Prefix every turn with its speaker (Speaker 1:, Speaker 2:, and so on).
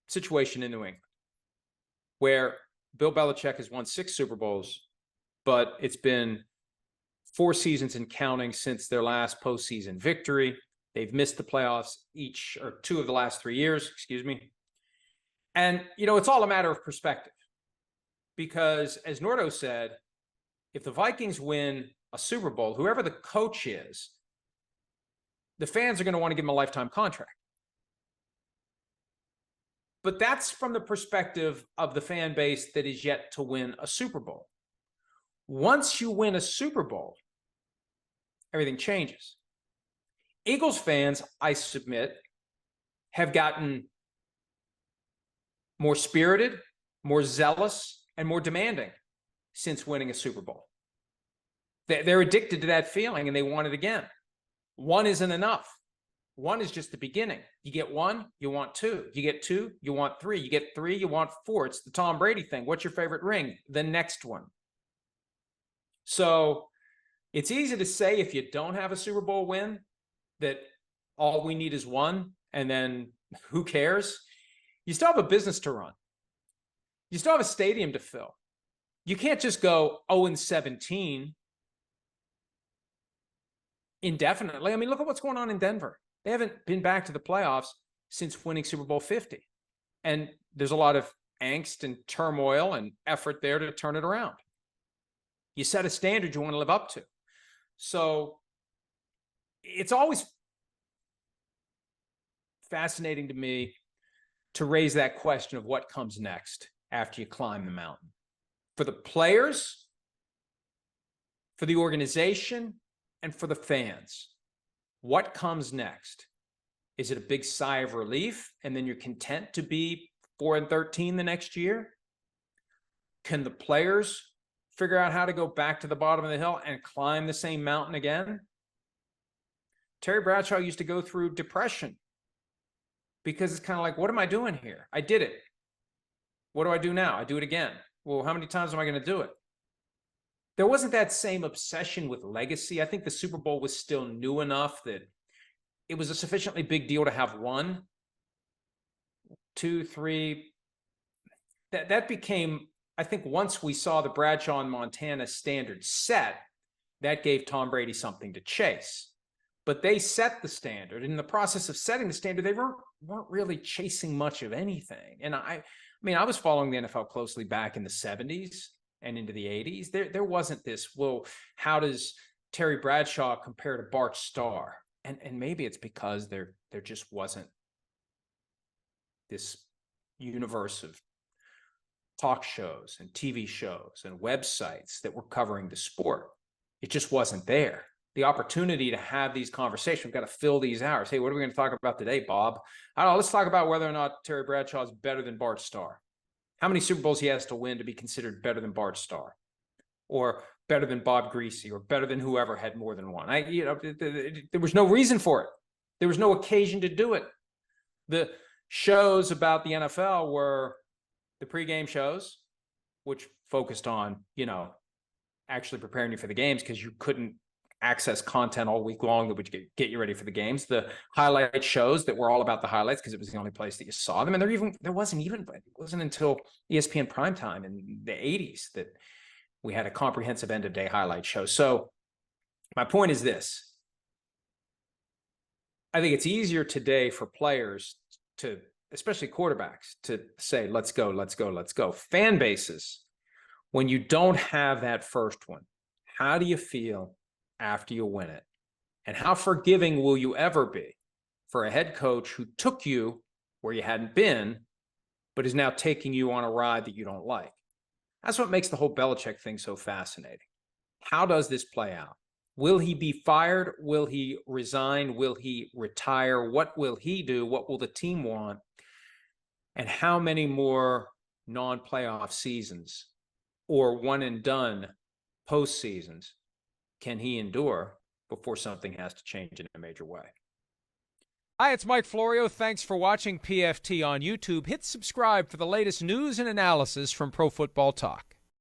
Speaker 1: situation in New England where Bill Belichick has won 6 Super Bowls, but it's been 4 seasons and counting since their last postseason victory. They've missed the playoffs each or 2 of the last 3 years, excuse me. And, it's all a matter of perspective because, as Nordo said, if the Vikings win a Super Bowl, whoever the coach is, the fans are going to want to give him a lifetime contract. But that's from the perspective of the fan base that is yet to win a Super Bowl. Once you win a Super Bowl, everything changes. Eagles fans, I submit, have gotten more spirited, more zealous, and more demanding since winning a Super Bowl. They're addicted to that feeling and they want it again. 1 isn't enough. 1 is just the beginning. You get 1, you want 2. You get 2, you want 3. You get 3, you want 4. It's the Tom Brady thing. What's your favorite ring? The next one. So it's easy to say if you don't have a Super Bowl win that all we need is 1 and then who cares? You still have a business to run. You still have a stadium to fill. You can't just go 0-17 indefinitely. I mean, look at what's going on in Denver. They haven't been back to the playoffs since winning Super Bowl 50. And there's a lot of angst and turmoil and effort there to turn it around. You set a standard you want to live up to. So it's always fascinating to me to raise that question of what comes next after you climb the mountain. For the players, for the organization, and for the fans, what comes next? Is it a big sigh of relief and then you're content to be 4-13 the next year? Can the players figure out how to go back to the bottom of the hill and climb the same mountain again? Terry Bradshaw used to go through depression because it's kind of like, what am I doing here? I did it. What do I do now? I do it again. Well, how many times am I going to do it? There wasn't that same obsession with legacy. I think the Super Bowl was still new enough that it was a sufficiently big deal to have 1, 2, 3. That became, I think once we saw the Bradshaw and Montana standard set, that gave Tom Brady something to chase. But they set the standard. In the process of setting the standard, they weren't really chasing much of anything. And I mean, I was following the NFL closely back in the 70s and into the 80s. There wasn't this, well, how does Terry Bradshaw compare to Bart Starr? And maybe it's because there just wasn't this universe of talk shows and TV shows and websites that were covering the sport. It just wasn't there. The opportunity to have these conversations, we've got to fill these hours. Hey, what are we going to talk about today, Bob? I don't know. Let's talk about whether or not Terry Bradshaw is better than Bart Starr. How many Super Bowls he has to win to be considered better than Bart Starr, or better than Bob Greasy, or better than whoever had more than 1. There was no reason for it. There was no occasion to do it. The shows about the NFL were the pregame shows, which focused on, actually preparing you for the games because you couldn't access content all week long that would get you ready for the games. The highlight shows that were all about the highlights because it was the only place that you saw them. And it wasn't until ESPN primetime in the 80s that we had a comprehensive end of day highlight show. So my point is this. I think it's easier today for players to, especially quarterbacks, to say, let's go, let's go, let's go. Fan bases, when you don't have that first one, how do you feel after you win it? And how forgiving will you ever be for a head coach who took you where you hadn't been, but is now taking you on a ride that you don't like? That's what makes the whole Belichick thing so fascinating. How does this play out? Will he be fired? Will he resign? Will he retire? What will he do? What will the team want? And how many more non-playoff seasons or one and done postseasons can he endure before something has to change in a major way?
Speaker 2: Hi, it's Mike Florio. Thanks for watching PFT on YouTube. Hit subscribe for the latest news and analysis from Pro Football Talk.